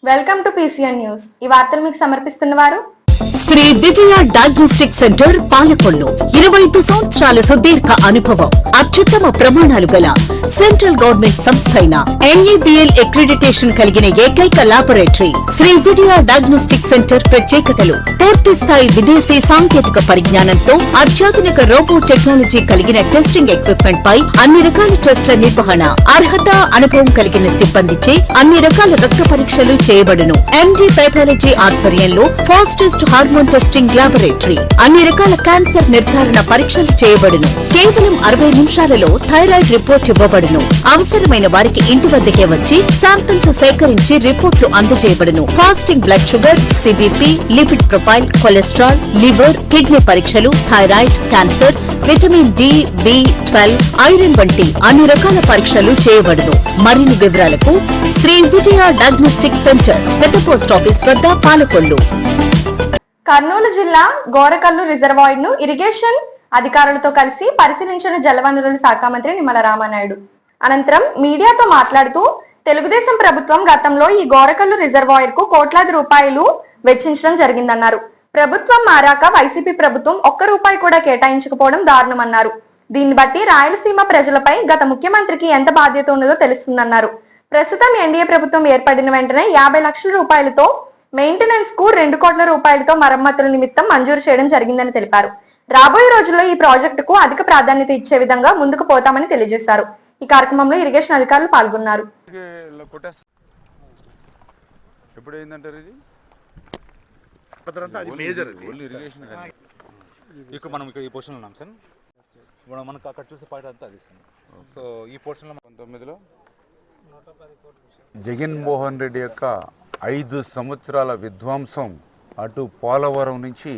Welcome to PCN news. ఈ వార్తలు మీకు సమర్పిస్తున్నవారు శ్రీ విజయ డయాగ్నోస్టిక్ సెంటర్ పాలకొల్లు. 25 సంవత్సరాల సుదీర్ఘ అనుభవం, అత్యుత్తమ ప్రమాణాలు గల సెంట్రల్ గవర్నమెంట్ సంస్థ అయిన NABL అక్రిడిటేషన్ కలిగిన ఏకైక laboratory Shri Vijaya diagnostic centre. ప్రత్యేకతలు: పూర్తి స్థాయి విదేశీ సాంకేతిక పరిజ్ఞానంతో అత్యాధునిక రోబో టెక్నాలజీ కలిగిన టెస్టింగ్ ఎక్విప్మెంట్ పై అన్ని రకాల టెస్టుల నిర్వహణ, అర్హత, అనుభవం కలిగిన సిబ్బందిచే అన్ని రకాల రక్త పరీక్షలు చేయబడును. MD పైథాలజీ ఆధ్వర్యంలో ఫాస్టెస్ట్ హార్మోన్ టెస్టింగ్ లాబొరేటరీ, అన్ని రకాల క్యాన్సర్ నిర్ధారణ పరీక్షలు చేయబడును. కేవలం 60 నిమిషాలలో థైరాయిడ్ రిపోర్ట్ ఇవ్వబడును. అవసరమైన వారికి ఇంటి వద్దకే వచ్చి శాంపిల్స్ సేకరించి రిపోర్ట్లు అందజేయబడును. Fasting blood sugar, CBP, lipid profile, cholesterol, liver, kidney పరీక్షలు, thyroid, cancer, vitamin D, B12, iron వంటి అన్ని రకాల పరీక్షలు చేయబడును. మరిన్ని వివరాలకు శ్రీ విజయ డయాగ్నోస్టిక్ సెంటర్, పెద్ద పోస్ట్ ఆఫీస్ వద్ద, పాలకొల్లు. కర్నూలు జిల్లా గోరకల్లు రిజర్వాయర్ ను ఇరిగేషన్ అధికారులతో కలిసి పరిశీలించిన జలవనరుల శాఖ మంత్రి నిమ్మల రామానాయుడు. అనంతరం మీడియాతో మాట్లాడుతూ, తెలుగుదేశం ప్రభుత్వం గతంలో ఈ గోరకల్లు రిజర్వాయర్ కు కోట్లాది రూపాయలు వెచ్చించడం జరిగిందన్నారు. ప్రభుత్వం మారాక వైసీపీ ప్రభుత్వం ₹1 కూడా కేటాయించకపోవడం దారుణమన్నారు. దీన్ని బట్టి రాయలసీమ ప్రజలపై గత ముఖ్యమంత్రికి ఎంత బాధ్యత ఉన్నదో తెలుస్తుందన్నారు. ప్రస్తుతం NDA ప్రభుత్వం ఏర్పడిన వెంటనే 50 లక్షల రూపాయలతో మెయింటెనెన్స్ కు 2 కోట్ల రూపాయలతో మరమ్మతుల నిమిత్తం మంజూరు చేయడం జరిగిందని తెలిపారు. రాబోయే రోజుల్లో ఈ ప్రాజెక్టుకు అధిక ప్రాధాన్యత ఇచ్చే విధంగా ముందుకు పోతామని తెలియజేశారు. ఈ కార్యక్రమంలో ఇరిగేషన్ అధికారులు పాల్గొన్నారు. మనం ఇక్కడ ఈ పోర్షన్ ఉన్నాం సార్. మనకు అక్కడ చూసే పాయింట్ అంతా అది సార్. సో ఈ పోర్షన్లో 19లో జగన్మోహన్ రెడ్డి యొక్క 5 సంవత్సరాల విధ్వంసం అటు పోలవరం నుంచి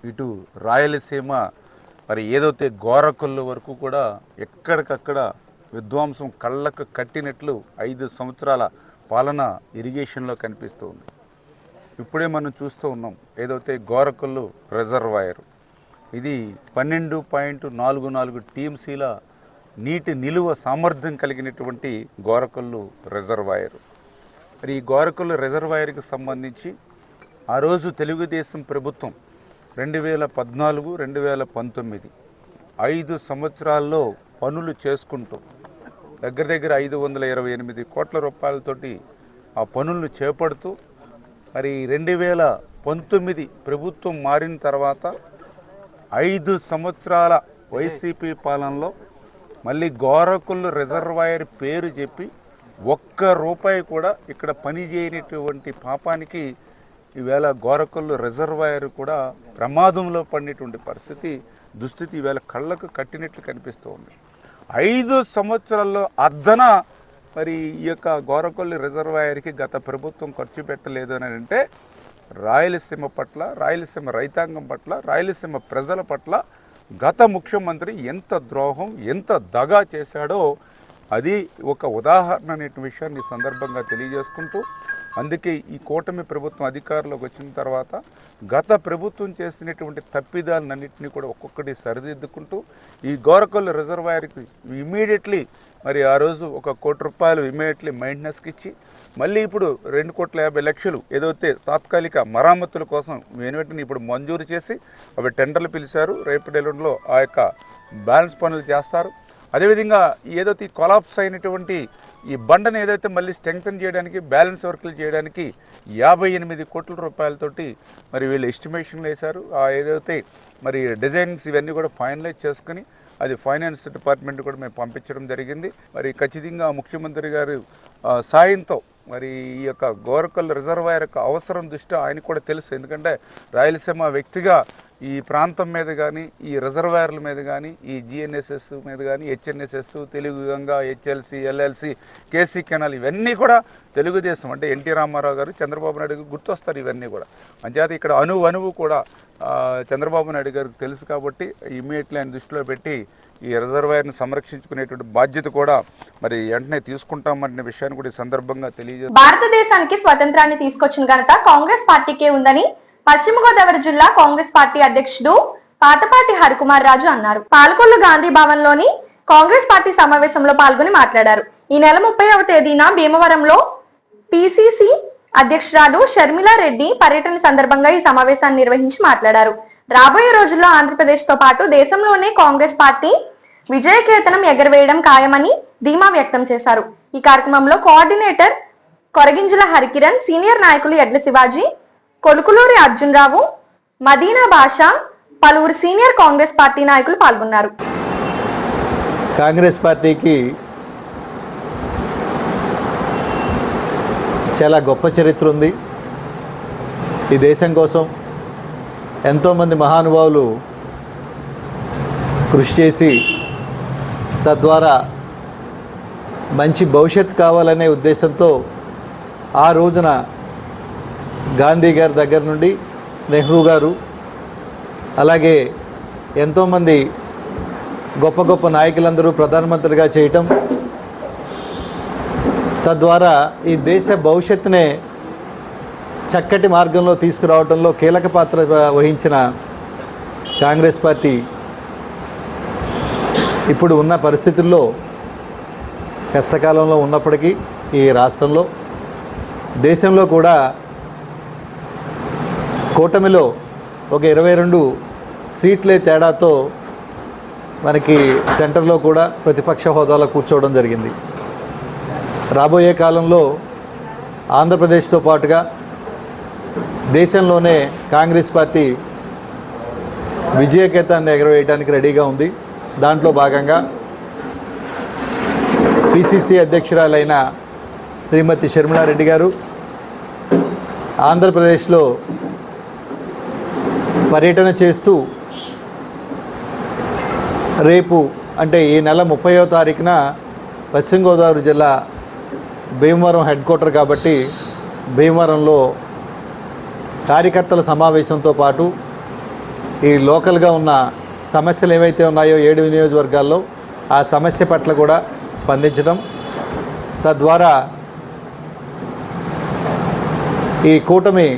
ఇటు రాయలసీమ మరి ఏదైతే గోరకొల్లు వరకు కూడా ఎక్కడికక్కడ విధ్వంసం కళ్ళకు కట్టినట్లు 5 సంవత్సరాల పాలన ఇరిగేషన్లో కనిపిస్తుంది. ఇప్పుడే మనం చూస్తూ ఉన్నాం ఏదైతే గోరకొల్లు రిజర్వాయర్, ఇది 12.44 TMCల నీటి నిలువ సామర్థ్యం కలిగినటువంటి గోరకొల్లు రిజర్వాయర్. మరి ఈ గోరకొల్లు రిజర్వాయర్కి సంబంధించి ఆ రోజు తెలుగుదేశం ప్రభుత్వం 2014, 2019 5 సంవత్సరాల్లో పనులు చేసుకుంటూ దగ్గర 528 కోట్ల రూపాయలతోటి ఆ పనులను చేపడుతూ మరి 2019 ప్రభుత్వం మారిన తర్వాత 5 సంవత్సరాల వైసీపీ పాలనలో మళ్ళీ గోరకొల్లు రిజర్వాయర్ పేరు చెప్పి ₹1 కూడా ఇక్కడ పని చేయనటువంటి పాపానికి ఈవేళ గోరకొల్లు రిజర్వాయర్ కూడా ప్రమాదంలో పడినటువంటి దుస్థితి ఈవేళ కళ్ళకు కట్టినట్లు కనిపిస్తూ ఉంది. 5 సంవత్సరాల్లో అర్ధన మరి ఈ యొక్క గోరకొల్లు రిజర్వాయర్కి గత ప్రభుత్వం ఖర్చు పెట్టలేదు అని అంటే రాయలసీమ పట్ల, రాయలసీమ రైతాంగం పట్ల, రాయలసీమ ప్రజల పట్ల గత ముఖ్యమంత్రి ఎంత ద్రోహం, ఎంత దగా చేశాడో అది ఒక ఉదాహరణ అనే విషయాన్ని సందర్భంగా తెలియజేసుకుంటూ, అందుకే ఈ కూటమి ప్రభుత్వం అధికారంలోకి వచ్చిన తర్వాత గత ప్రభుత్వం చేసినటువంటి తప్పిదాలన్నింటినీ కూడా ఒక్కొక్కటి సరిదిద్దుకుంటూ ఈ గోరకొల్లు రిజర్వాయర్కి ఇమీడియట్లీ మరి ఆ రోజు ₹1 కోటి ఇమీడియట్లీ మెయింటెనెన్స్కి ఇచ్చి మళ్ళీ ఇప్పుడు ₹2,50,00,000 ఏదైతే తాత్కాలిక మరామతుల కోసం వెంటనే ఇప్పుడు మంజూరు చేసి అవి టెండర్లు పిలిచారు. రేపు ఎల్లుండిలో ఆ యొక్క బ్యాలెన్స్ పనులు చేస్తారు. అదేవిధంగా ఏదైతే కొలాప్స్ అయినటువంటి ఈ బండను ఏదైతే మళ్ళీ స్ట్రెంగ్తన్ చేయడానికి, బ్యాలెన్స్ వర్క్లు చేయడానికి 58 కోట్ల రూపాయలతోటి మరి వీళ్ళు ఎస్టిమేషన్లు వేశారు. ఏదైతే మరి డిజైన్స్ ఇవన్నీ కూడా ఫైనలైజ్ చేసుకుని అది ఫైనాన్స్ డిపార్ట్మెంట్ కూడా మేము పంపించడం జరిగింది. మరి ఖచ్చితంగా ముఖ్యమంత్రి గారు సాయంతో మరి ఈ యొక్క గోరకొల్లు రిజర్వాయర్ యొక్క అవసరం దృష్ట్యా ఆయన కూడా తెలుసు. ఎందుకంటే రాయలసీమ వ్యక్తిగా ఈ ప్రాంతం మీద కానీ, ఈ రిజర్వాయర్ల మీద కానీ, ఈ GNSS మీద కానీ, HNSS, Telugu Ganga, HLC, LLC, KC canal ఇవన్నీ కూడా తెలుగుదేశం అంటే ఎన్టీ రామారావు గారు, చంద్రబాబు నాయుడు గారు గుర్తొస్తారు. ఇవన్నీ కూడా అంచేత ఇక్కడ అణువు కూడా చంద్రబాబు నాయుడు గారికి తెలుసు. కాబట్టి ఇమీడియట్లీ ఆయన దృష్టిలో పెట్టి ఈ రిజర్వాయర్ని సంరక్షించుకునేటువంటి బాధ్యత కూడా మరి వెంటనే తీసుకుంటామన్న విషయాన్ని కూడా ఈ సందర్భంగా తెలియజేస్తారు. భారతదేశానికి స్వతంత్రాన్ని తీసుకొచ్చిన ఘనత కాంగ్రెస్ పార్టీకే ఉందని పశ్చిమ గోదావరి జిల్లా కాంగ్రెస్ పార్టీ అధ్యక్షుడు పాతపాటి హరికుమార్ రాజు అన్నారు. పాలకొల్లు గాంధీ భవన్ లోని కాంగ్రెస్ పార్టీ సమావేశంలో పాల్గొని మాట్లాడారు. ఈ నెల 30వ తేదీన భీమవరంలో PCC అధ్యక్షురాలు షర్మిలా రెడ్డి పర్యటన సందర్భంగా ఈ సమావేశాన్ని నిర్వహించి మాట్లాడారు. రాబోయే రోజుల్లో ఆంధ్రప్రదేశ్ తో పాటు దేశంలోనే కాంగ్రెస్ పార్టీ విజయకేతనం ఎగరవేయడం ఖాయమని ధీమా వ్యక్తం చేశారు. ఈ కార్యక్రమంలో కోఆర్డినేటర్ కొరగింజల హరికిరణ్, సీనియర్ నాయకులు ఎడ్ల శివాజీ, కొలుకులూరి అర్జున్ రావు, మదీనా బాషా, పలువురు సీనియర్ కాంగ్రెస్ పార్టీ నాయకులు పాల్గొన్నారు. కాంగ్రెస్ పార్టీకి చాలా గొప్ప చరిత్ర ఉంది. ఈ దేశం కోసం ఎంతోమంది మహానుభావులు కృషి చేసి తద్వారా మంచి భవిష్యత్తు కావాలనే ఉద్దేశంతో ఆ రోజున గాంధీ గారి దగ్గర నుండి నెహ్రూ గారు, అలాగే ఎంతోమంది గొప్ప గొప్ప నాయకులందరూ ప్రధానమంత్రిగా చేయటం, తద్వారా ఈ దేశ భవిష్యత్తునే చక్కటి మార్గంలో తీసుకురావడంలో కీలక పాత్ర వహించిన కాంగ్రెస్ పార్టీ ఇప్పుడు ఉన్న పరిస్థితుల్లో కష్టకాలంలో ఉన్నప్పటికీ ఈ రాష్ట్రంలో, దేశంలో కూడా కూటమిలో ఒక 22 సీట్లే తేడాతో మనకి సెంటర్లో కూడా ప్రతిపక్ష హోదాలో కూర్చోవడం జరిగింది. రాబోయే కాలంలో ఆంధ్రప్రదేశ్తో పాటుగా దేశంలోనే కాంగ్రెస్ పార్టీ విజయకేతాన్ని ఎగరవేయడానికి రెడీగా ఉంది. దాంట్లో భాగంగా పిసిసి అధ్యక్షురాలైన శ్రీమతి షర్మిలా రెడ్డి గారు ఆంధ్రప్రదేశ్లో పర్యటన చేస్తూ రేపు అంటే ఈ నెల 30వ తారీఖున పశ్చిమ గోదావరి జిల్లా భీమవరం హెడ్ క్వార్టర్ కాబట్టి భీమవరంలో కార్యకర్తల సమావేశంతో పాటు ఈ లోకల్గా ఉన్న సమస్యలు ఏవైతే ఉన్నాయో 7 నియోజకవర్గాల్లో ఆ సమస్య పట్ల కూడా స్పందించడం, తద్వారా ఈ కూటమి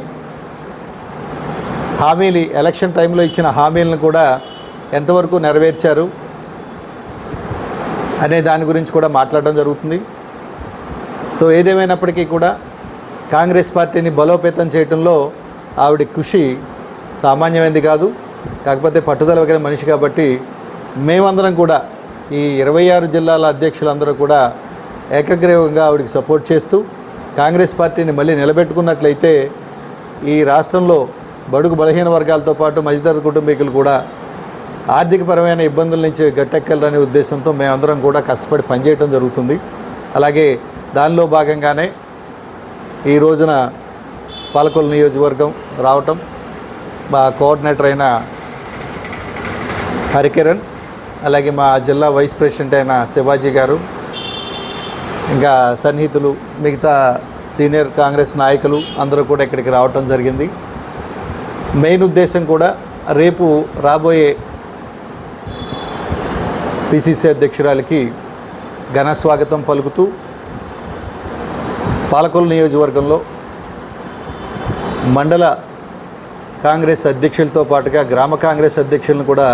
హామీలు ఎలక్షన్ టైంలో ఇచ్చిన హామీలను కూడా ఎంతవరకు నెరవేర్చారు అనే దాని గురించి కూడా మాట్లాడడం జరుగుతుంది. సో ఏదేమైనప్పటికీ కూడా కాంగ్రెస్ పార్టీని బలోపేతం చేయడంలో ఆవిడ కృషి సామాన్యమైనది కాదు. కాకపోతే పట్టుదల కలిగిన మనిషి కాబట్టి మేమందరం కూడా ఈ 26 జిల్లాల అధ్యక్షులందరూ కూడా ఏకగ్రీవంగా ఆవిడకి సపోర్ట్ చేస్తూ కాంగ్రెస్ పార్టీని మళ్ళీ నిలబెట్టుకున్నట్లయితే ఈ రాష్ట్రంలో బడుగు బలహీన వర్గాలతో పాటు మధ్యతరగతి కుటుంబీకులు కూడా ఆర్థికపరమైన ఇబ్బందుల నుంచి గట్టెక్కాలనే ఉద్దేశంతో మేమందరం కూడా కష్టపడి పనిచేయడం జరుగుతుంది. అలాగే దానిలో భాగంగానే ఈ రోజున పాలకొల్లు నియోజకవర్గం రావటం, మా కోఆర్డినేటర్ అయిన హరికిరణ్, అలాగే మా జిల్లా వైస్ ప్రెసిడెంట్ అయిన శివాజీ గారు, ఇంకా సన్నిహితులు మిగతా సీనియర్ కాంగ్రెస్ నాయకులు అందరూ కూడా ఇక్కడికి రావటం జరిగింది. మెయిన్ ఉద్దేశం కూడా రేపు రాబోయే పిసిసి అధ్యక్షురాలికి ఘన స్వాగతం పలుకుతూ పాలకొల్లు నియోజకవర్గంలో మండల కాంగ్రెస్ అధ్యక్షులతో పాటుగా గ్రామ కాంగ్రెస్ అధ్యక్షులను కూడా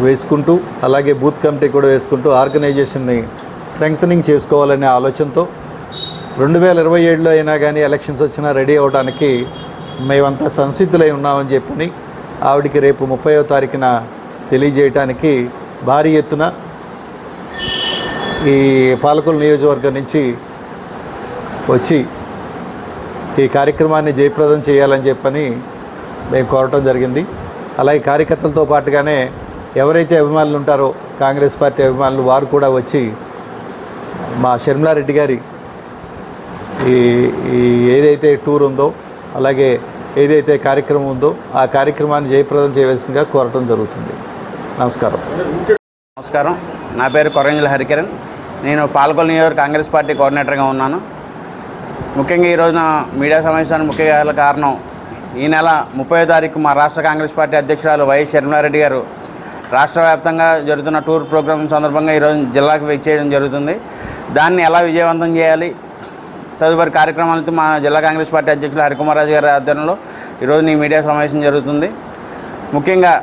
వేసుకుంటూ, అలాగే బూత్ కమిటీ కూడా వేసుకుంటూ ఆర్గనైజేషన్ని స్ట్రెంగ్తనింగ్ చేసుకోవాలనే ఆలోచనతో 2027లో అయినా కానీ ఎలక్షన్స్ వచ్చినా రెడీ అవ్వడానికి మేమంతా సంసిద్ధులై ఉన్నామని చెప్పని ఆవిడికి రేపు 30వ తారీఖున తెలియజేయటానికి భారీ ఎత్తున ఈ పాలకొల్లు నియోజకవర్గం నుంచి వచ్చి ఈ కార్యక్రమాన్ని జయప్రదం చేయాలని చెప్పని మేము కోరటం జరిగింది. అలాగే కార్యకర్తలతో పాటుగానే ఎవరైతే అభిమానులు ఉంటారో కాంగ్రెస్ పార్టీ అభిమానులు వారు కూడా వచ్చి మా షర్మిలా రెడ్డి గారి ఈ ఏదైతే టూర్ ఉందో, అలాగే ఏదైతే కార్యక్రమం ఉందో ఆ కార్యక్రమాన్ని జయప్రదం చేయవలసిందిగా కోరటం జరుగుతుంది. నమస్కారం. నా పేరు కొరగింజల హరికిరణ్. నేను పాలకొల్లు నియోజకవర్గ కాంగ్రెస్ పార్టీ కోఆర్డినేటర్గా ఉన్నాను. ముఖ్యంగా ఈరోజున మీడియా సమావేశానికి ముఖ్య కారణం ఈ నెల 30వ తారీఖు మా రాష్ట్ర కాంగ్రెస్ పార్టీ అధ్యక్షురాలు వైఎస్ షర్మిలారెడ్డి గారు రాష్ట్ర వ్యాప్తంగా జరుగుతున్న టూర్ ప్రోగ్రాం సందర్భంగా ఈరోజు జిల్లాకు విచ్చేయడం జరుగుతుంది. దాన్ని ఎలా విజయవంతం చేయాలి, తదుపరి కార్యక్రమాలతో మా జిల్లా కాంగ్రెస్ పార్టీ అధ్యక్షులు హరికుమారాజు గారి ఆధ్వర్యంలో ఈరోజు ఈ మీడియా సమావేశం జరుగుతుంది. ముఖ్యంగా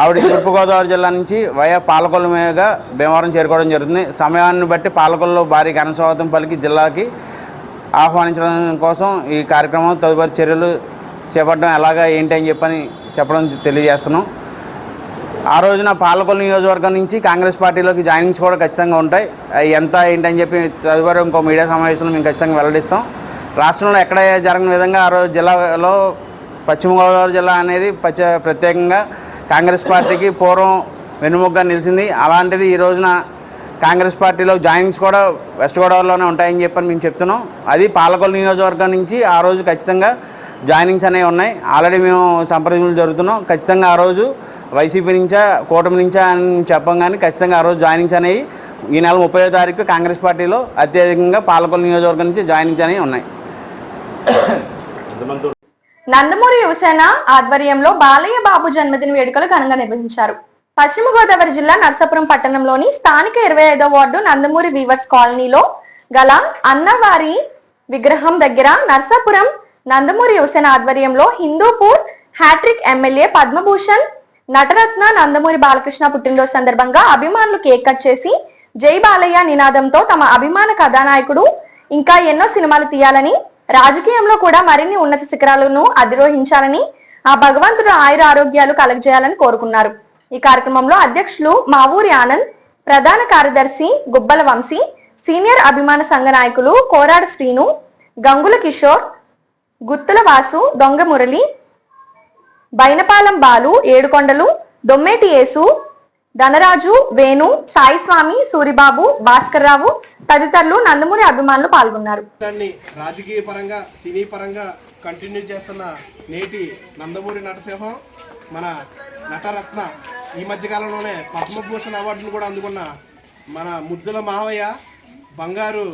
ఆవిడ తూర్పుగోదావరి జిల్లా నుంచి వయా పాలకొల్లు మీదుగా భీమవరం చేరుకోవడం జరుగుతుంది. సమయాన్ని బట్టి పాలకొల్లులో భారీ ఘన స్వాగతం పలికి జిల్లాకి ఆహ్వానించడం కోసం ఈ కార్యక్రమం తదుపరి చర్యలు చేపట్టడం ఎలాగా ఏంటి అని చెప్పడం తెలియజేస్తున్నాం. ఆ రోజున పాలకొల్లు నియోజకవర్గం నుంచి కాంగ్రెస్ పార్టీలోకి జాయినింగ్స్ కూడా ఖచ్చితంగా ఉంటాయి. ఎంత ఏంటని చెప్పి తదుపరి ఇంకో మీడియా సమావేశంలో మేము ఖచ్చితంగా వెల్లడిస్తాం. రాష్ట్రంలో ఎక్కడ జరగని విధంగా ఆ రోజు జిల్లాలో పశ్చిమ గోదావరి జిల్లా అనేది ప్రత్యేకంగా కాంగ్రెస్ పార్టీకి పూర్వం వెన్నుముగ్గా నిలిచింది. అలాంటిది ఈ రోజున కాంగ్రెస్ పార్టీలో జాయినింగ్స్ కూడా వెస్ట్ గోదావరిలోనే ఉంటాయని చెప్పని మేము చెప్తున్నాం. అది పాలకొల్లు నియోజకవర్గం నుంచి ఆ రోజు ఖచ్చితంగా జాయినింగ్స్ అనేవి ఉన్నాయి. ఆల్రెడీ మేము సంప్రదింపులు జరుగుతున్నాం. ఖచ్చితంగా ఆ రోజు వైసీపీ నుంచా కూటమి నుంచా అని చెప్పం, కానీ ఖచ్చితంగా ఆ రోజు జాయినింగ్స్ అనేవి ఈ నెల 30వ తారీఖు కాంగ్రెస్ పార్టీలో అత్యధికంగా పాలకొల్లు నియోజకవర్గం నుంచి జాయినింగ్స్ అనేవి ఉన్నాయి. నందమూరి యువసేన ఆధ్వర్యంలో బాలయ్య బాబు జన్మదిన వేడుకలు ఘనంగా నిర్వహించారు. పశ్చిమ గోదావరి జిల్లా నర్సాపురం పట్టణంలోని స్థానిక 25వ వార్డు నందమూరి వీవర్స్ కాలనీలో గల అన్నవారి విగ్రహం దగ్గర నర్సాపురం నందమూరి యువసేన ఆధ్వర్యంలో హిందూపూర్ హ్యాట్రిక్ ఎమ్మెల్యే పద్మభూషణ్ నటరత్న నందమూరి బాలకృష్ణ పుట్టినరోజు సందర్భంగా అభిమానులు కేక్ కట్ చేసి జై బాలయ్య నినాదంతో తమ అభిమాన కథానాయకుడు ఇంకా ఎన్నో సినిమాలు తీయాలని, రాజకీయంలో కూడా మరిన్ని ఉన్నత శిఖరాలను అధిరోహించాలని, ఆ భగవంతుడు ఆయుర ఆరోగ్యాలు కలగజేయాలని కోరుకున్నారు. ఈ కార్యక్రమంలో అధ్యక్షులు మావూరి ఆనంద్, ప్రధాన కార్యదర్శి గుబ్బల వంశీ, సీనియర్ అభిమాన సంఘ నాయకులు కోరాడ శ్రీను, గంగుల కిషోర్, గుత్తుల వాసు, దొంగ మురళి, బైనపాలెం బాలు, ఏడుకొండలు, దొమ్మేటి యేసు, ధనరాజు, వేణు, సాయి స్వామి, సూరిబాబు, భాస్కర్రావు తదితరులు నందమూరి అభిమానులు పాల్గొన్నారు. రాజకీయ పరంగా సినీ పరంగా కంటిన్యూ చేస్తున్న నేటి నందమూరి నటసింహం మన నటరత్న ఈ మధ్యకాలంలోనే పద్మభూషణ్ అవార్డును కూడా అందుకున్న మన ముద్దుల మావయ్య బంగారు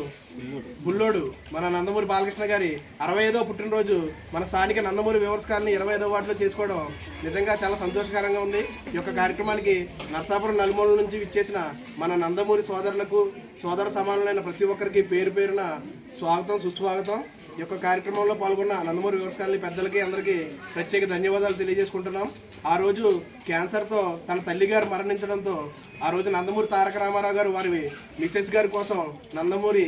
బుల్లోడు మన నందమూరి బాలకృష్ణ గారి 65వ పుట్టినరోజు మన స్థానిక నందమూరి వీవర్స్ కాలనీ 25వ వార్డులో చేసుకోవడం నిజంగా చాలా సంతోషకరంగా ఉంది. ఈ యొక్క కార్యక్రమానికి నర్సాపురం నలుమూలల నుంచి విచ్చేసిన మన నందమూరి సోదరులకు, సోదర సమానులైన ప్రతి ఒక్కరికి పేరు పేరున స్వాగతం, సుస్వాగతం. ఈ యొక్క కార్యక్రమంలో పాల్గొన్న నందమూరి వీవర్స్ కాలనీ పెద్దలకి అందరికీ ప్రత్యేక ధన్యవాదాలు తెలియజేసుకుంటున్నాం. ఆ రోజు క్యాన్సర్తో తన తల్లి గారు మరణించడంతో ఆ రోజు నందమూరి తారక రామారావు గారు వారి మిసెస్ గారి కోసం నందమూరి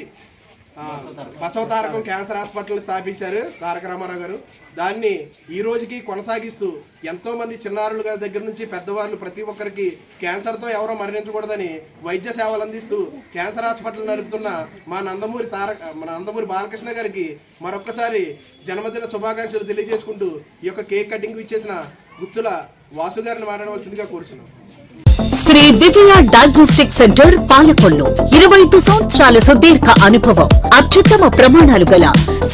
బసవతారకం క్యాన్సర్ హాస్పిటల్ స్థాపించారు తారక రామారావు గారు. దాన్ని ఈ రోజుకి కొనసాగిస్తూ ఎంతోమంది చిన్నారుల గారి దగ్గర నుంచి పెద్దవాళ్ళు ప్రతి ఒక్కరికి క్యాన్సర్తో ఎవరో మరణించకూడదని వైద్య సేవలు అందిస్తూ క్యాన్సర్ హాస్పిటల్ నడుపుతున్న మా నందమూరి బాలకృష్ణ గారికి మరొక్కసారి జన్మదిన శుభాకాంక్షలు తెలియజేసుకుంటూ ఈ యొక్క కేక్ కటింగ్ ఇచ్చేసిన గుత్తుల వాసు గారిని మాట్లాడవలసిందిగా కోరుచున్నాం. శ్రీ విజయ డయాగ్నోస్టిక్ సెంటర్ పాలకొల్లు 25 సంవత్సరాల సుదీర్ఘ అనుభవం, అత్యుత్తమ ప్రమాణాలు గల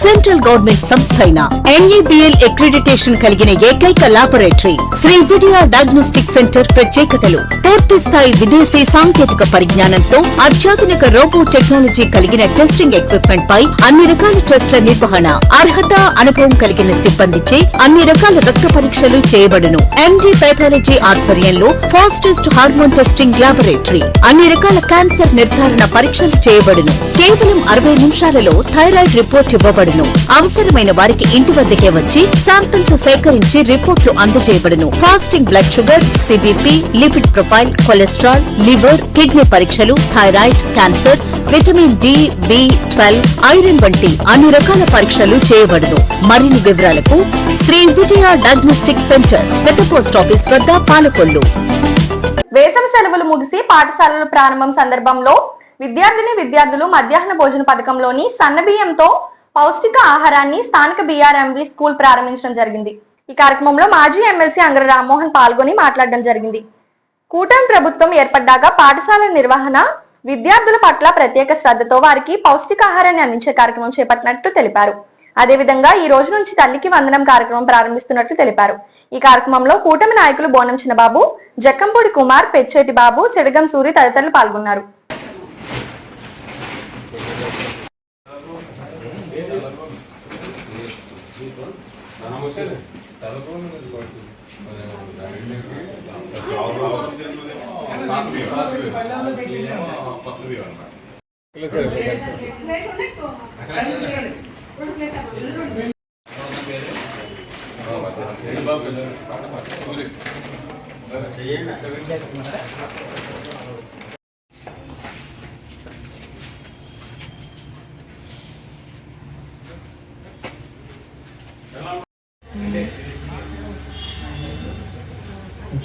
సెంట్రల్ గవర్నమెంట్ సంస్థ అయిన NABL అక్రిడిటేషన్ కలిగిన ఏకైక laboratory Shri Vijaya diagnostic centre. ప్రత్యేకతలు: పూర్తి స్థాయి విదేశీ సాంకేతిక పరిజ్ఞానంతో అత్యాధునిక రోబో టెక్నాలజీ కలిగిన టెస్టింగ్ ఎక్విప్మెంట్ పై అన్ని రకాల టెస్టుల నిర్వహణ, అర్హత, అనుభవం కలిగిన సిబ్బందిచే అన్ని రకాల రక్త పరీక్షలు చేయబడును. MD పైథాలజీ ఆధ్వర్యంలో ఫాస్టెస్ట్ హార్మోన్ టెస్టింగ్ ల్యాబొరేటరీ, అన్ని రకాల క్యాన్సర్ నిర్ధారణ పరీక్షలు చేయబడును. కేవలం 60 నిమిషాలలో థైరాయిడ్ రిపోర్ట్ ఇవ్వబడును. అవసరమైన వారికి ఇంటి వద్దకే వచ్చి శాంపిల్స్ సేకరించి రిపోర్ట్లు అందజేయబడును. Fasting blood sugar, CBP, lipid profile, cholesterol, liver, kidney పరీక్షలు, thyroid, cancer, vitamin D, B12, iron వంటి అన్ని రకాల పరీక్షలు చేయబడును. మరిన్ని వివరాలకు శ్రీ విజయ డయాగ్నోస్టిక్ సెంటర్, పెద్ద పోస్ట్ ఆఫీస్ వద్ద, పాలకొల్లు. వేసవి సెలవులు ముగిసి పాఠశాలల ప్రారంభం సందర్భంలో విద్యార్థులు మధ్యాహ్న భోజన పథకంలోని సన్నబియ్యంతో పౌష్టిక ఆహారాన్ని స్థానిక BRMV స్కూల్ ప్రారంభించడం జరిగింది. ఈ కార్యక్రమంలో మాజీ ఎమ్మెల్సీ అంగర రామ్మోహన్ పాల్గొని మాట్లాడడం జరిగింది. కూటమి ప్రభుత్వం ఏర్పడ్డాక పాఠశాల నిర్వహణ, విద్యార్థుల పట్ల ప్రత్యేక శ్రద్ధతో వారికి పౌష్టికాహారాన్ని అందించే కార్యక్రమం చేపట్టినట్లు తెలిపారు. అదేవిధంగా ఈ రోజు నుంచి తల్లికి వందనం కార్యక్రమం ప్రారంభిస్తున్నట్లు తెలిపారు. ఈ కార్యక్రమంలో కూటమి నాయకులు బోనం చిన్నబాబు, జక్కంపూడి కుమార్, పెచ్చేటి బాబు, సిడగం సూరి తదితరులు పాల్గొన్నారు.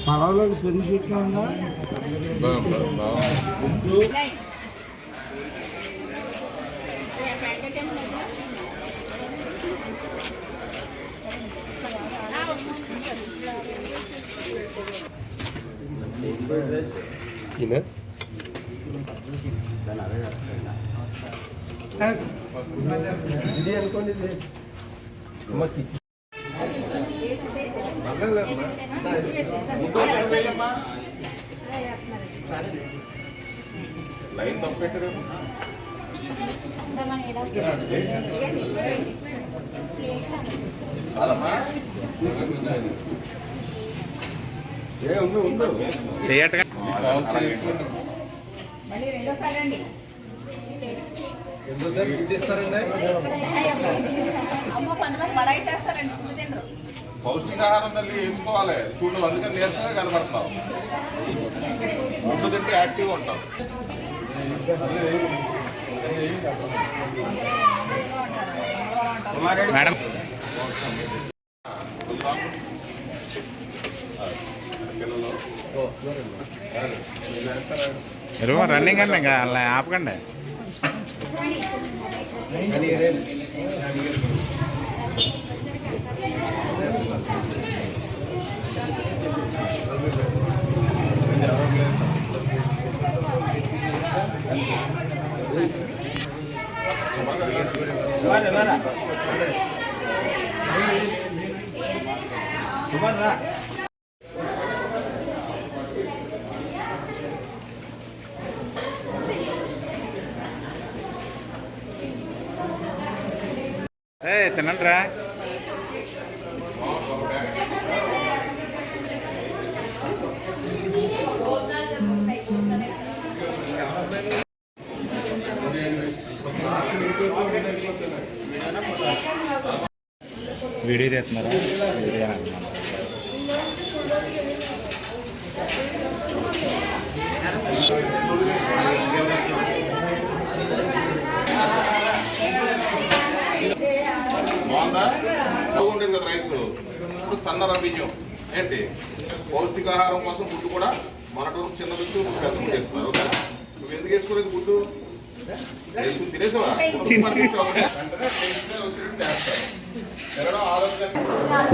పడవలోకి పెరిగిట్లా ఉందా? ఇది అనుకోండి. లైన్ తప్పెట్టారు. చేయట ఎంతోసారి ఇస్తారండి. పౌష్టికాహారం తల్లి వేసుకోవాలి చూడు, అందుకని నీరసంగా కనబడుతున్నావు. ముందు తింటే యాక్టివ్గా ఉంటావు. మేడం రన్నింగ్ అండి, ఇంకా అలా ఆపకండి. తినండి రా. వీడియో తీస్తున్నారా? బాగుందా? బాగుంటుంది కదా రైస్. ఇప్పుడు సన్న బియ్యం ఏంటి పౌష్టికాహారం కోసం గుడ్డు కూడా మనకు చిన్న బిడ్డు పెద్ద చేస్తున్నారు. నువ్వు ఎందుకు వేసుకోలేదు గుడ్డు? తినేసావా?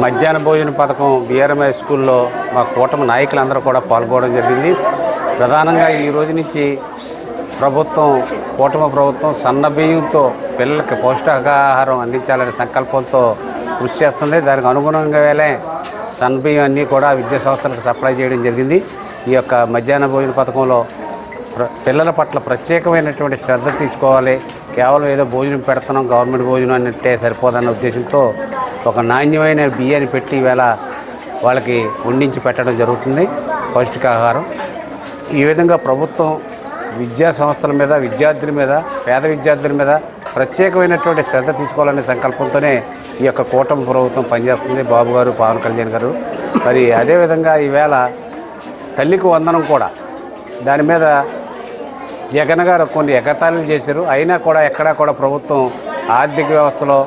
మధ్యాహ్న భోజన పథకం BRMI స్కూల్లో మా కూటమి నాయకులందరూ కూడా పాల్గొనడం జరిగింది. ప్రధానంగా ఈ రోజు నుంచి కూటమి ప్రభుత్వం సన్న బియ్యంతో పిల్లలకి పౌష్టికాహారం అందించాలనే సంకల్పంతో కృషి చేస్తుంది. దానికి అనుగుణంగానే సన్న బియ్యం అన్నీ కూడా విద్యా సంస్థలకు సప్లై చేయడం జరిగింది. ఈ యొక్క మధ్యాహ్న భోజన పథకంలో పిల్లల పట్ల ప్రత్యేకమైనటువంటి శ్రద్ధ తీసుకోవాలి. కేవలం ఏదో భోజనం పెడుతున్నాం, గవర్నమెంట్ భోజనం అన్నట్టే సరిపోదన్న ఉద్దేశంతో ఒక నాణ్యమైన బియ్యాన్ని పెట్టి ఈవేళ వాళ్ళకి వండించి పెట్టడం జరుగుతుంది పౌష్టికాహారం. ఈ విధంగా ప్రభుత్వం విద్యా సంస్థల మీద, విద్యార్థుల మీద, పేద విద్యార్థుల మీద ప్రత్యేకమైనటువంటి శ్రద్ధ తీసుకోవాలనే సంకల్పంతోనే ఈ యొక్క కూటమి ప్రభుత్వం పనిచేస్తుంది. బాబు గారు, పవన్ కళ్యాణ్ గారు. మరి అదేవిధంగా ఈవేళ తల్లికి వందనం కూడా దాని మీద జగన్ గారు కొన్ని ఎగతాళిలు చేశారు. అయినా కూడా ఎక్కడా కూడా ప్రభుత్వం ఆర్థిక వ్యవస్థలో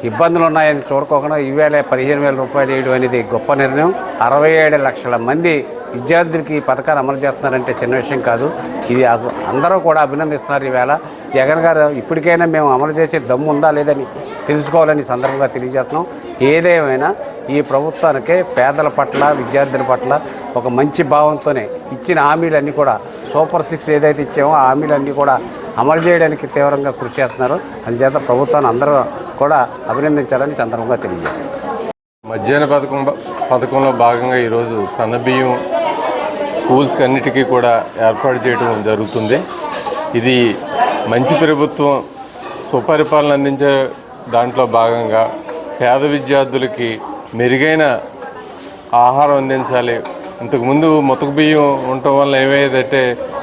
ఇబ్బందులు ఉన్నాయని చూడుకోకుండా ఈవేళ 15,000 రూపాయలు వేయడం అనేది గొప్ప నిర్ణయం. 67 లక్షల మంది విద్యార్థులకి ఈ పథకాన్ని అమలు చేస్తున్నారంటే చిన్న విషయం కాదు. ఇది అందరూ కూడా అభినందిస్తున్నారు. ఈవేళ జగన్ గారు ఇప్పటికైనా మేము అమలు చేసే దమ్ము ఉందా లేదని తెలుసుకోవాలని సందర్భంగా తెలియజేస్తున్నాం. ఏదేమైనా ఈ ప్రభుత్వానికి పేదల పట్ల, విద్యార్థుల పట్ల ఒక మంచి భావంతోనే ఇచ్చిన హామీలన్నీ కూడా సూపర్ 6 ఏదైతే ఇచ్చామో ఆ హామీలన్నీ కూడా అమలు చేయడానికి తీవ్రంగా కృషి చేస్తున్నారు. అందుచేత ప్రభుత్వాన్ని అందరూ కూడా అభినందించాలని సందర్భంగా తెలియజేస్తారు. మధ్యాహ్న పథకంలో భాగంగా ఈరోజు సన్నబియ్యం స్కూల్స్కి అన్నిటికీ కూడా ఏర్పాటు చేయడం జరుగుతుంది. ఇది మంచి ప్రభుత్వం సుపరిపాలన అందించే దాంట్లో భాగంగా పేద విద్యార్థులకి మెరుగైన ఆహారం అందించాలి. ఇంతకుముందు ముతక బియ్యం ఉండటం వల్ల ఏమయ్యేదంటే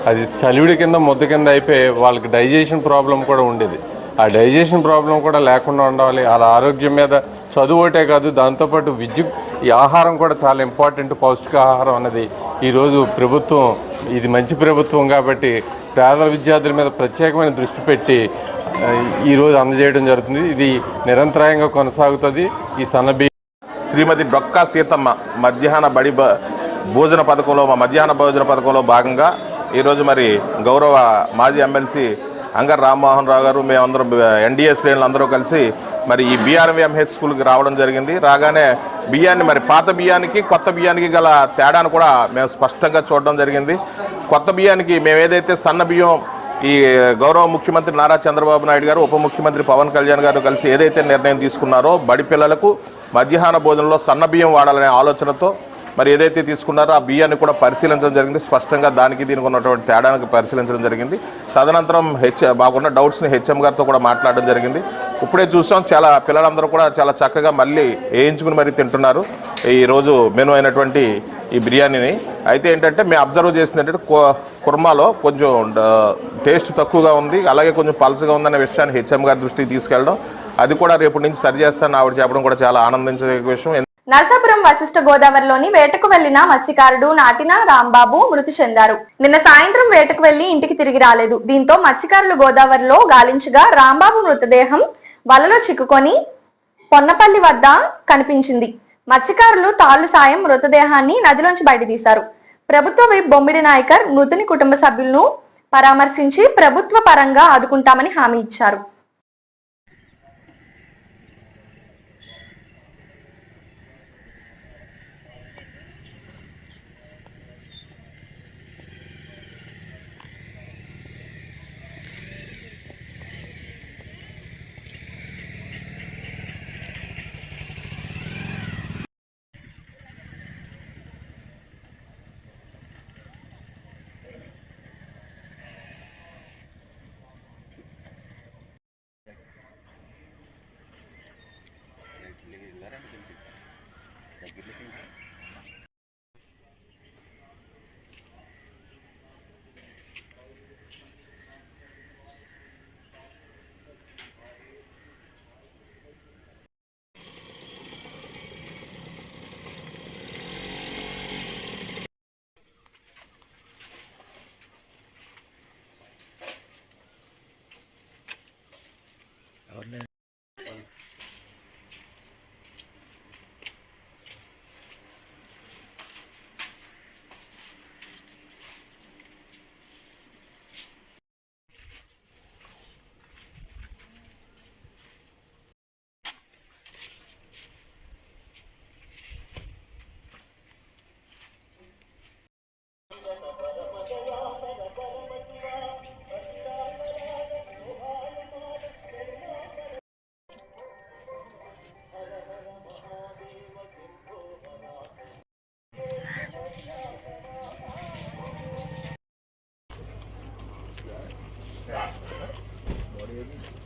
అది సలివిడి కింద ముద్ద కింద అయిపోయి వాళ్ళకి డైజెషన్ ప్రాబ్లం కూడా ఉండేది. ఆ డైజెషన్ ప్రాబ్లం కూడా లేకుండా ఉండాలి. వాళ్ళ ఆరోగ్యం మీద చదువు ఒకటే కాదు, దాంతోపాటు ఈ ఆహారం కూడా చాలా ఇంపార్టెంట్. పౌష్టికాహారం అన్నది ఈరోజు ప్రభుత్వం, ఇది మంచి ప్రభుత్వం కాబట్టి పేద విద్యార్థుల మీద ప్రత్యేకమైన దృష్టి పెట్టి ఈరోజు అందజేయడం జరుగుతుంది. ఇది నిరంతరాయంగా కొనసాగుతుంది. ఈ సన్నబియ్యం శ్రీమతి డొక్కా సీతమ్మ మధ్యాహ్న భోజన పథకంలో మధ్యాహ్న భోజన పథకంలో భాగంగా ఈరోజు మరి గౌరవ మాజీ ఎమ్మెల్సీ అంగర్ రామ్మోహన్ రావు గారు మేమందరం ఎన్డీఏ శ్రేణులు అందరూ కలిసి మరి ఈ బీఆర్ఎంహెచ్ స్కూల్కి రావడం జరిగింది. రాగానే బియ్యాన్ని మరి పాత బియ్యానికి కొత్త బియ్యానికి గల తేడాను కూడా మేము స్పష్టంగా చూడడం జరిగింది. కొత్త బియ్యానికి మేము ఏదైతే సన్న బియ్యం ఈ గౌరవ ముఖ్యమంత్రి నారా చంద్రబాబు నాయుడు గారు, ఉప ముఖ్యమంత్రి పవన్ కళ్యాణ్ గారు కలిసి ఏదైతే నిర్ణయం తీసుకున్నారో బడి పిల్లలకు మధ్యాహ్న భోజనంలో సన్న బియ్యం వాడాలనే ఆలోచనతో మరి ఏదైతే తీసుకున్నారో ఆ బియ్యాన్ని కూడా పరిశీలించడం జరిగింది. స్పష్టంగా దానికి దీనికి ఉన్నటువంటి తేడానికి పరిశీలించడం జరిగింది. తదనంతరం మాకున్న డౌట్స్ని హెచ్ఎం గారితో కూడా మాట్లాడడం జరిగింది. ఇప్పుడే చూసాం, చాలా పిల్లలందరూ కూడా చాలా చక్కగా మళ్ళీ వేయించుకుని మరీ తింటున్నారు ఈరోజు మెను అయినటువంటి ఈ బిర్యానీని. అయితే ఏంటంటే మేము అబ్జర్వ్ చేసింది ఏంటంటే కుర్మాలో కొంచెం టేస్ట్ తక్కువగా ఉంది, అలాగే కొంచెం పల్చగా ఉందనే విషయాన్ని హెచ్ఎం గారి దృష్టికి తీసుకెళ్ళడం, అది కూడా రేపటి నుంచి సరి చేస్తానని ఆవిడ చెప్పడం కూడా చాలా ఆనందించే విషయం. నరసాపురం వశిష్ఠ గోదావరిలోని వేటకు వెళ్లిన మత్స్యకారుడు నాటిన రాంబాబు మృతి చెందారు. నిన్న సాయంత్రం వేటకు వెళ్లి ఇంటికి తిరిగి రాలేదు. దీంతో మత్స్యకారులు గోదావరిలో గాలించగా రాంబాబు మృతదేహం వలలో చిక్కుకొని పొన్నపల్లి వద్ద కనిపించింది. మత్స్యకారులు తాళ్లు సాయం మృతదేహాన్ని నదిలోంచి బయట తీశారు. ప్రభుత్వ విప్ బొమ్మిడి నాయకర్ మృతుని కుటుంబ సభ్యులను పరామర్శించి ప్రభుత్వ పరంగా ఆదుకుంటామని హామీ ఇచ్చారు.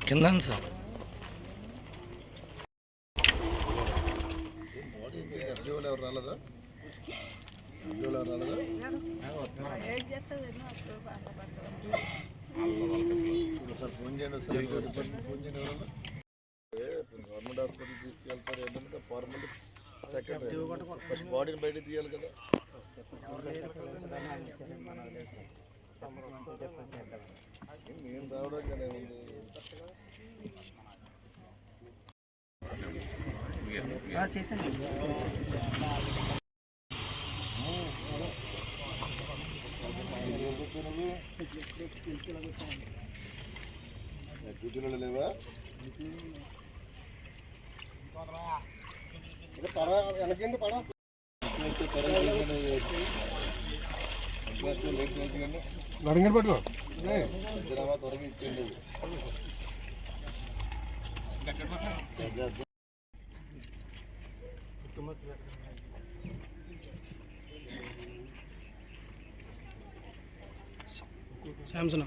కింద సార్ రాలేదా సార్ ఫోన్ చేయండి సార్, ఫోన్ చేయండి ఎవరన్నా. గవర్నమెంట్ హాస్పిటల్ తీసుకెళ్తారు ఏంటంటే ఫార్మల్ సెకండ్ ఫస్ట్ బాడీని బయట తీయాలి కదా. నేను రావడం కదా ఉంది. డ్యూటీలో లేవా? వెనకండి పడ నడంగడి పట్టుకో త్వరగా ఇచ్చేయండి. శాంసన్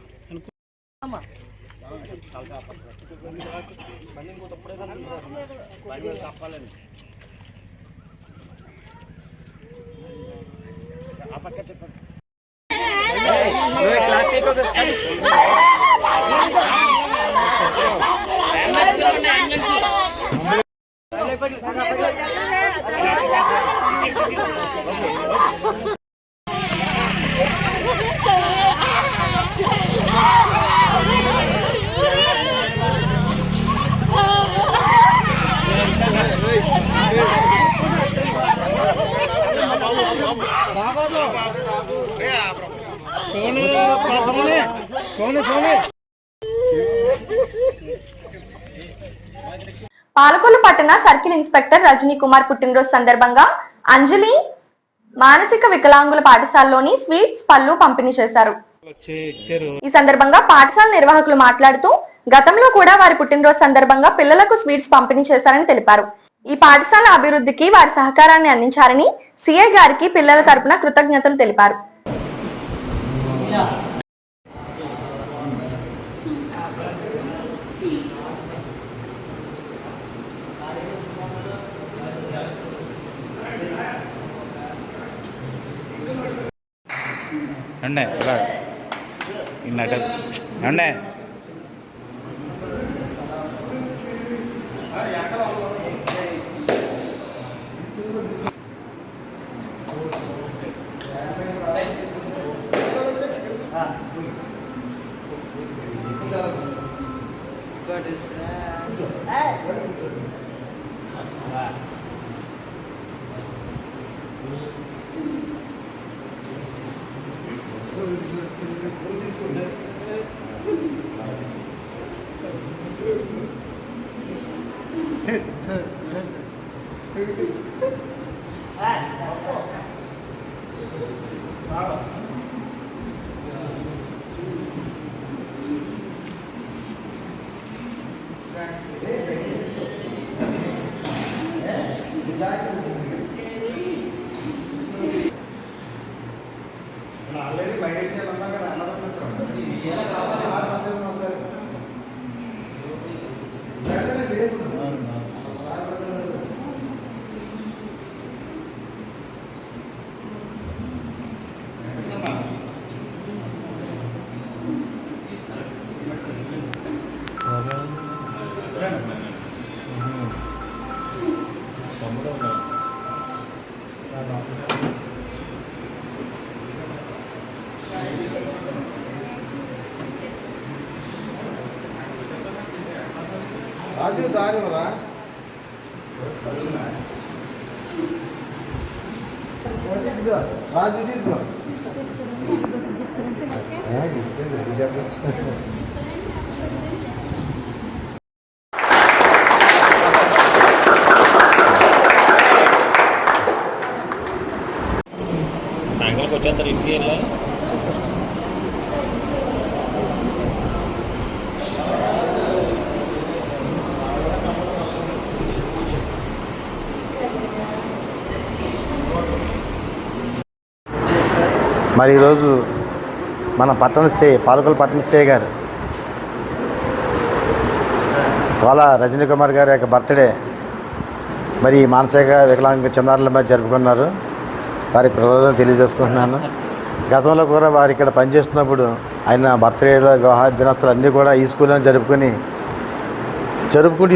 పాలకొల్లు పట్టణ సర్కిల్ ఇన్స్పెక్టర్ రజనీ కుమార్ పుట్టినరోజు సందర్భంగా అంజలి మానసిక వికలాంగుల పాఠశాలలోని స్వీట్స్ పళ్ళు పంపిణీ చేశారు. ఈ సందర్భంగా పాఠశాల నిర్వాహకులు మాట్లాడుతూ గతంలో కూడా వారి పుట్టినరోజు సందర్భంగా పిల్లలకు స్వీట్స్ పంపిణీ చేశారని తెలిపారు. ఈ పాఠశాల అభివృద్ధికి వారి సహకారాన్ని అందించారని సిఐ గారికి పిల్లల తరపున కృతజ్ఞతలు తెలిపారు. రాజు దారి కదా రాజు తీసుకో సాయంకాలం వచ్చేస్తారు ఇంటికి వెళ్ళా. మరి ఈరోజు మన పట్టణ పాలకొల్లు పట్టణ సిఐ గారు కోల రజనీ కుమార్ గారి యొక్క బర్త్డే మరి మానసిక వికలాంగ చిన్నారుల మీద జరుపుకున్నారు. వారికి కృతజ్ఞతలు తెలియజేసుకుంటున్నాను. గతంలో కూడా వారు ఇక్కడ పనిచేస్తున్నప్పుడు ఆయన బర్త్డేలో వివాహ దినోత్సవాలు అన్నీ కూడా ఈ స్కూల్లో జరుపుకుంటూ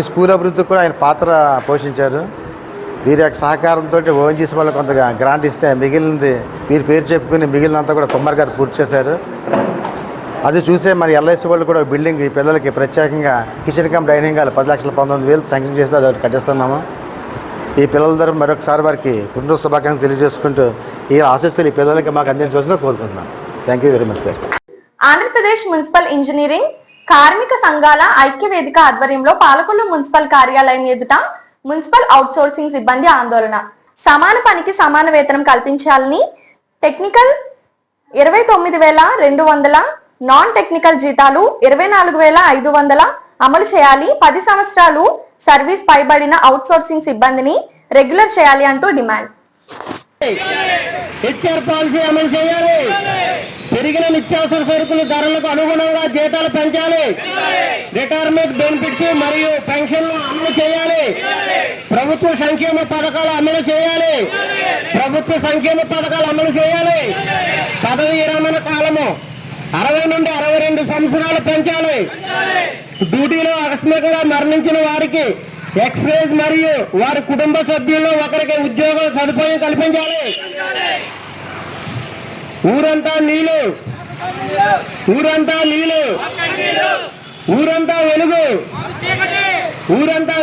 ఈ స్కూల్ అభివృద్ధికి కూడా ఆయన పాత్ర పోషించారు. వీరి యొక్క సహకారంతో ఓఎన్జీసీ వాళ్ళు కొంత గ్రాంట్ ఇస్తే మిగిలినది వీరి పేరు చెప్పుకుని మిగిలినంతా కూడా కుమార్ గారు పూర్తి చేశారు. అది చూసే మరి ఎల్ఐసి వాళ్ళు కూడా బిల్డింగ్ ఈ పిల్లలకి ప్రత్యేకంగా kitchen cum dining hall 10,19,000 sanction చేస్తే అది కట్టిస్తున్నాము. ఈ పిల్లల ద్వారా మరొకసారి వారికి పుట్టినరోజు శుభాకాంక్షలు తెలియజేసుకుంటూ ఈ ఆశీస్సులు ఈ పిల్లలకి మాకు అందించవలసిందిగా కోరుకుంటున్నాను. Thank you very much sir. Andhra Pradesh municipal engineering కార్మిక సంఘాల ఐక్య వేదిక ఆధ్వర్యంలో పాలకొల్లు మున్సిపల్ కార్యాలయం ఎదుట మున్సిపల్ అవుట్సోర్సింగ్ సిబ్బంది ఆందోళన. సమాన పనికి సమాన వేతనం కల్పించాలని, టెక్నికల్ 29,200, నాన్ టెక్నికల్ జీతాలు 24,500 అమలు చేయాలి. 10 సంవత్సరాలు సర్వీస్ పైబడిన అవుట్సోర్సింగ్ సిబ్బందిని రెగ్యులర్ చేయాలి అంటూ డిమాండ్. హెచ్ఆర్ పాలసీ అమలు చేయాలి. పెరిగిన నిత్యావసర సరుకుల ధరలకు అనుగుణంగా జీతాలు పెంచాలి. రిటైర్మెంట్ బెనిఫిట్స్ మరియు పెన్షన్లు అమలు చేయాలి. ప్రభుత్వ సంక్షేమ పథకాలు అమలు చేయాలి. పదవి విరమణ కాలము 60 నుండి 62 సంవత్సరాలు పెంచాలి. డ్యూటీలో ఆకస్మికంగా మరణించిన వారికి ఎక్స్ప్రెస్ మరియు వారి కుటుంబ సభ్యుల్లో ఒకరికి ఉద్యోగ సదుపాయం కల్పించాలి. ఊరంతా నీళ్లు, ఊరంతా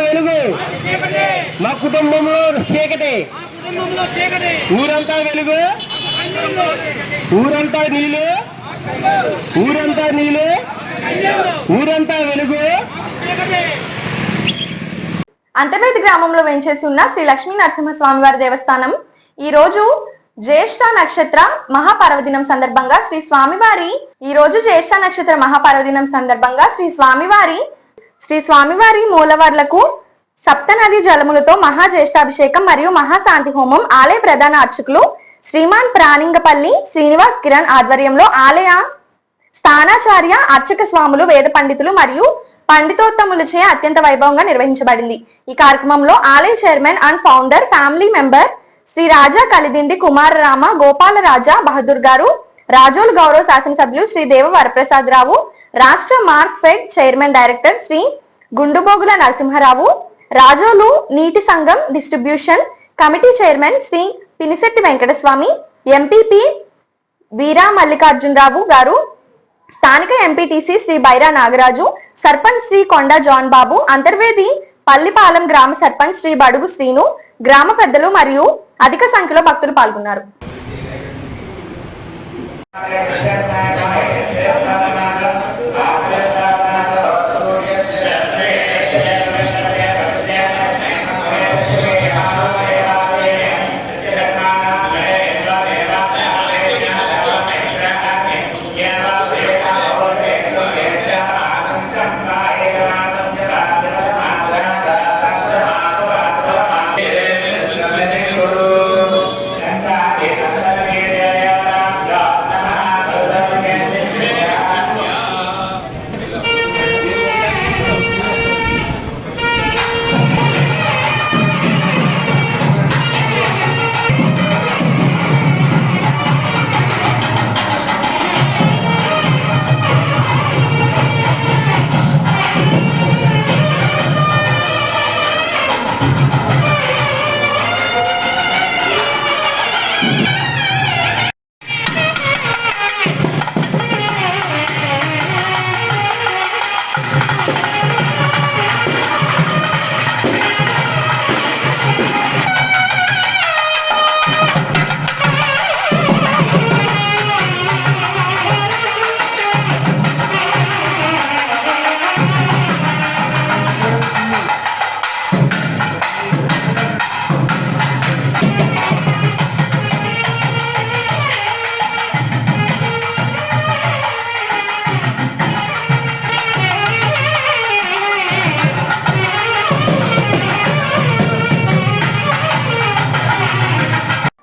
వెలుగు, మా కుటుంబంలో చీకటి. ఊరంతా వెలుగు, ఊరంతా నీళ్లు, ఊరంతా వెలుగు. అంతర్వేది గ్రామంలో వెంచేసి ఉన్న శ్రీ లక్ష్మీ నరసింహస్వామివారి దేవస్థానం ఈ రోజు జ్యేష్ఠ నక్షత్ర మహాపర్వదినం సందర్భంగా శ్రీ స్వామివారి మూలవర్లకు సప్తనది జలములతో మహాజ్యేష్ఠాభిషేకం మరియు మహాశాంతి హోమం ఆలయ ప్రధాన అర్చకులు శ్రీమాన్ ప్రాణింగపల్లి శ్రీనివాస్ కిరణ్ ఆధ్వర్యంలో ఆలయ స్థానాచార్య అర్చక స్వాములు వేద పండితులు మరియు పండితోత్తములచే అత్యంత వైభవంగా నిర్వహించబడింది. ఈ కార్యక్రమంలో ఆలయ chairman and founder family member Shri Raja Kalidindi Kumararama Gopala Raja Bahadur గారు, రాజోలు గౌరవ శాసనసభ్యులు శ్రీ దేవ వరప్రసాద్ రావు, రాష్ట్ర Markfed chairman director Shri Gundubogula Narasimharao, Rajolu నీటి సంఘం distribution committee chairman Shri Pinisetti Venkataswamy, MPP Veera Mallikarjunarao గారు, స్థానిక ఎంపీటీసీ శ్రీ బైరా నాగరాజు, సర్పంచ్ శ్రీ కొండ జాన్ బాబు, అంతర్వేది పల్లిపాలెం గ్రామ సర్పంచ్ శ్రీ బడుగు శ్రీను, గ్రామ పెద్దలు మరియు అధిక సంఖ్యలో భక్తులు పాల్గొన్నారు.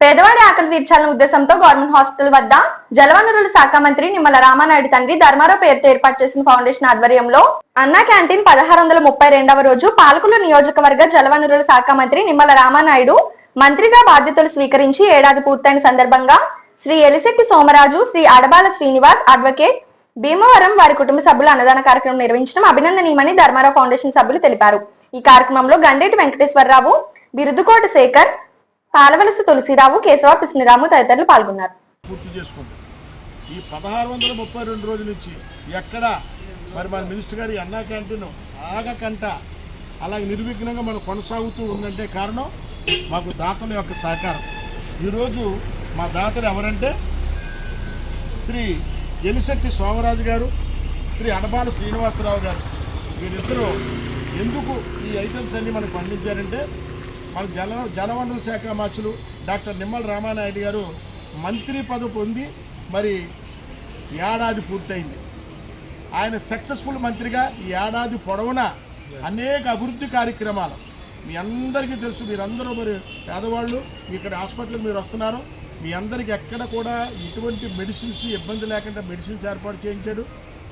పేదవాడి ఆకలి తీర్చాలనే ఉద్దేశంతో గవర్నమెంట్ హాస్పిటల్ వద్ద జలవనరుల శాఖ మంత్రి నిమ్మల రామానాయుడు తండ్రి ధర్మారావు పేరుతో ఏర్పాటు చేసిన ఫౌండేషన్ ఆధ్వర్యంలో అన్నా క్యాంటీన్ 1632వ రోజు పాలకులు నియోజకవర్గ జలవనరుల శాఖ మంత్రి నిమ్మల రామానాయుడు మంత్రిగా బాధ్యతలు స్వీకరించి ఏడాది పూర్తయిన సందర్భంగా శ్రీ ఎలిశెట్టి సోమరాజు, శ్రీ అడబాల శ్రీనివాస్, అడ్వకేట్ భీమవరం వారి కుటుంబ సభ్యులు అన్నదాన కార్యక్రమం నిర్వహించడం అభినందనీయమని ధర్మారావు ఫౌండేషన్ సభ్యులు తెలిపారు. ఈ కార్యక్రమంలో గండేటి వెంకటేశ్వరరావు, బిరుదుకోట శేఖర్, పాలవలస తులసిరావు, కేశవ కృష్ణరాము తదితరులు పాల్గొన్నారు. పూర్తి చేసుకుంటాం. ఈ 1632 రోజుల నుంచి ఎక్కడ మరి మన మినిస్టర్ గారి అన్నా క్యాంటీన్ ఆగకంట అలాగే నిర్విఘ్నంగా మనం కొనసాగుతూ ఉందంటే కారణం మాకు దాతల యొక్క సహకారం. ఈరోజు మా దాతలు ఎవరంటే శ్రీ ఎలిశెట్టి సోమరాజు గారు, శ్రీ అడబాల శ్రీనివాసరావు గారు. వీరిద్దరూ ఎందుకు ఈ ఐటమ్స్ అన్నీ మనకు పండించారంటే మన జలవనరుల శాఖ మంత్రులు డాక్టర్ నిమ్మల రామానాయుడు గారు మంత్రి పదవి పొంది మరి ఏడాది పూర్తయింది. ఆయన సక్సెస్ఫుల్ మంత్రిగా ఈ ఏడాది పొడవునా అనేక అభివృద్ధి కార్యక్రమాలు మీ అందరికీ తెలుసు. మీరందరూ మరి పేదవాళ్ళు ఇక్కడ హాస్పిటల్కి మీరు వస్తున్నారు. మీ అందరికీ ఎక్కడ కూడా ఇటువంటి మెడిసిన్స్ ఇబ్బంది లేకుండా మెడిసిన్స్ ఏర్పాటు చేయించాడు.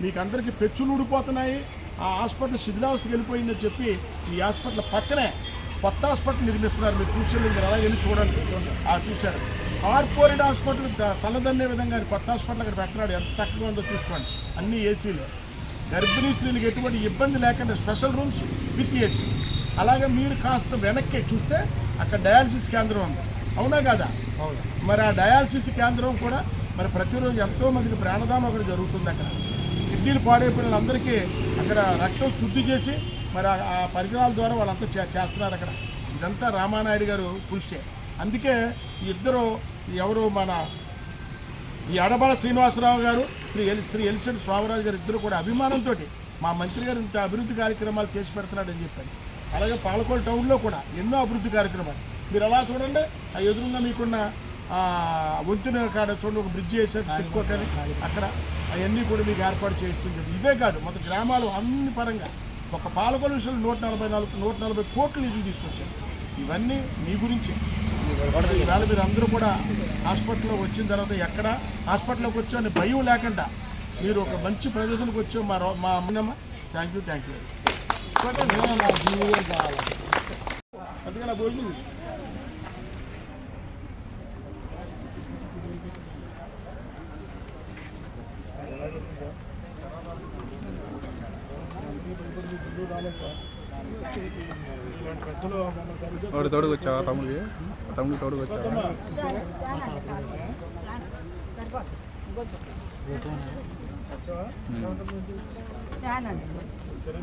మీకు అందరికీ పెచ్చులు ఊడిపోతున్నాయి, ఆ హాస్పిటల్ శిథిలావస్థకి వెళ్ళిపోయిందని చెప్పి ఈ హాస్పిటల్ పక్కనే కొత్త హాస్పిటల్ నిర్మిస్తున్నారు. మీరు చూసారు, మీరు అలా వెళ్ళి చూడండి. చూశారు కార్పొరేట్ హాస్పిటల్ తలదన్నే విధంగా కొత్త హాస్పిటల్ అక్కడ పెట్టినాడు. ఎంత చక్కగా ఉందో చూసుకోండి. అన్ని ఏసీలు, గర్భిణీ స్త్రీలకు ఎటువంటి ఇబ్బంది లేకుండా స్పెషల్ రూమ్స్ విత్ ఏసీ. అలాగే మీరు కాస్త వెనక్కి చూస్తే అక్కడ డయాలసిస్ కేంద్రం ఉంది, అవునా కదా? మరి ఆ డయాలసిస్ కేంద్రం కూడా మరి ప్రతిరోజు ఎంతోమందికి ప్రాణదానం అక్కడ జరుగుతుంది. అక్కడ కిడ్నీలు పాడైపోయిన వాళ్ళందరికీ అక్కడ రక్తం శుద్ధి చేసి మరి ఆ పరికరాల ద్వారా వాళ్ళంతా చేస్తున్నారు అక్కడ. ఇదంతా రామానాయుడు గారు కృషి. అందుకే ఇద్దరు ఎవరు మన ఈ అడబాల శ్రీనివాసరావు గారు, శ్రీ ఎలిశెట్టి సోమరాజు గారు ఇద్దరు కూడా అభిమానంతో మా మంత్రి గారు ఇంత అభివృద్ధి కార్యక్రమాలు చేసి పెడుతున్నాడని చెప్పాను. అలాగే పాలకోలు టౌన్లో కూడా ఎన్నో అభివృద్ధి కార్యక్రమాలు మీరు అలా చూడండి. ఆ ఎదురుగా మీకున్న వంతున కాడ చూడండి, ఒక బ్రిడ్జ్ వేసారు తిప్పుకోకని, అక్కడ అవన్నీ కూడా మీకు ఏర్పాటు చేస్తుంది. ఇవే కాదు మొత్తం గ్రామాలు అన్ని పరంగా ఒక పాలకోలు విషయంలో 140 కోట్లు నిధులు తీసుకొచ్చారు. ఇవన్నీ మీ గురించే. ఈవేళ మీరు అందరూ కూడా హాస్పిటల్లో వచ్చిన తర్వాత ఎక్కడ హాస్పిటల్లోకి వచ్చో అని భయం లేకుండా మీరు ఒక మంచి ప్రదేశానికి వచ్చో మా అమ్మమ్మ థ్యాంక్ యూ అందుకే నా భోజనం తోడుకు వచ్చావా తమ్ముడికి తోడుకు వచ్చావా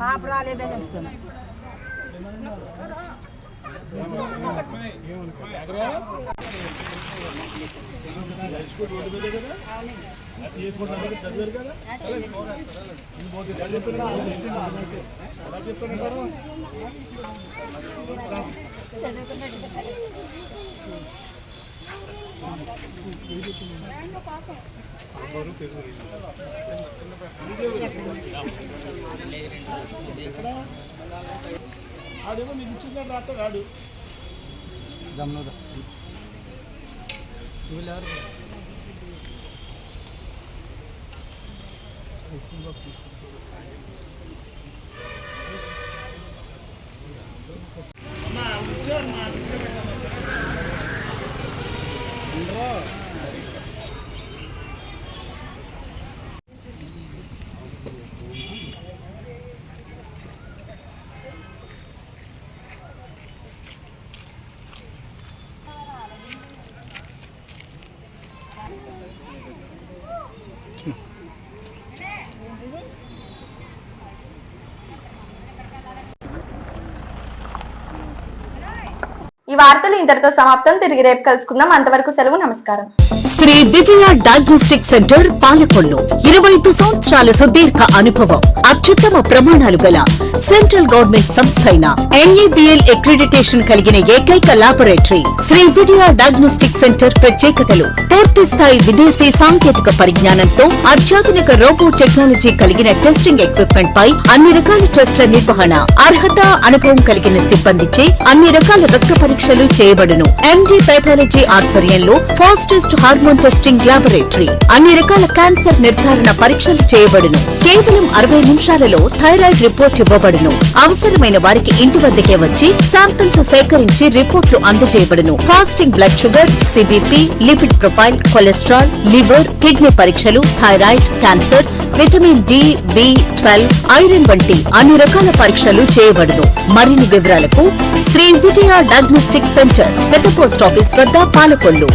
పాప రాలేదని చెప్తున్నా. చదివారు కదా ఆడేమో నీకు ఇచ్చిందని రాత్రి రాడు ఈ వార్తలు ఇంతటితో సమాప్తం. తిరిగి రేపు కలుసుకుందాం. అంతవరకు సెలవు. నమస్కారం. శ్రీ విజయ డయాగ్నోస్టిక్ సెంటర్ పాలకొల్లు 25 సంవత్సరాల సుదీర్ఘ అనుభవం, అత్యుత్తమ ప్రమాణాలు గల సెంట్రల్ గవర్నమెంట్ సంస్థ అయిన NABL అక్రిడిటేషన్ కలిగిన ఏకైక laboratory Shri Vijaya diagnostic centre ప్రత్యేకతలు పూర్తి స్థాయి విదేశీ సాంకేతిక పరిజ్ఞానంతో అత్యాధునిక రోబో టెక్నాలజీ కలిగిన టెస్టింగ్ ఎక్విప్మెంట్ పై అన్ని రకాల టెస్టుల నిర్వహణ, అర్హత, అనుభవం కలిగిన సిబ్బందిచే అన్ని రకాల రక్త పరీక్షలు చేయబడును. MD పైథాలజీ ఆధ్వర్యంలో ఫాస్టెస్ట్ హార్మోన్ టెస్టింగ్ లాబొరేటరీ, అన్ని రకాల క్యాన్సర్ నిర్ధారణ పరీక్షలు చేయబడును. కేవలం 60 నిమిషాలలో థైరాయిడ్ రిపోర్ట్ ఇవ్వబడును. అవసరమైన వారికి ఇంటి వద్దకే వచ్చి శాంపిల్స్ సేకరించి రిపోర్ట్లు అందజేయబడును. Fasting blood sugar, CBP, lipid profile, cholesterol, liver, kidney పరీక్షలు, thyroid, cancer, vitamin D, B12, iron వంటి అన్ని రకాల పరీక్షలు చేయబడును. మరిన్ని వివరాలకు శ్రీ విజయ డయాగ్నోస్టిక్ సెంటర్, పెద్ద పోస్ట్ ఆఫీస్ వద్ద, పాలకొల్లు.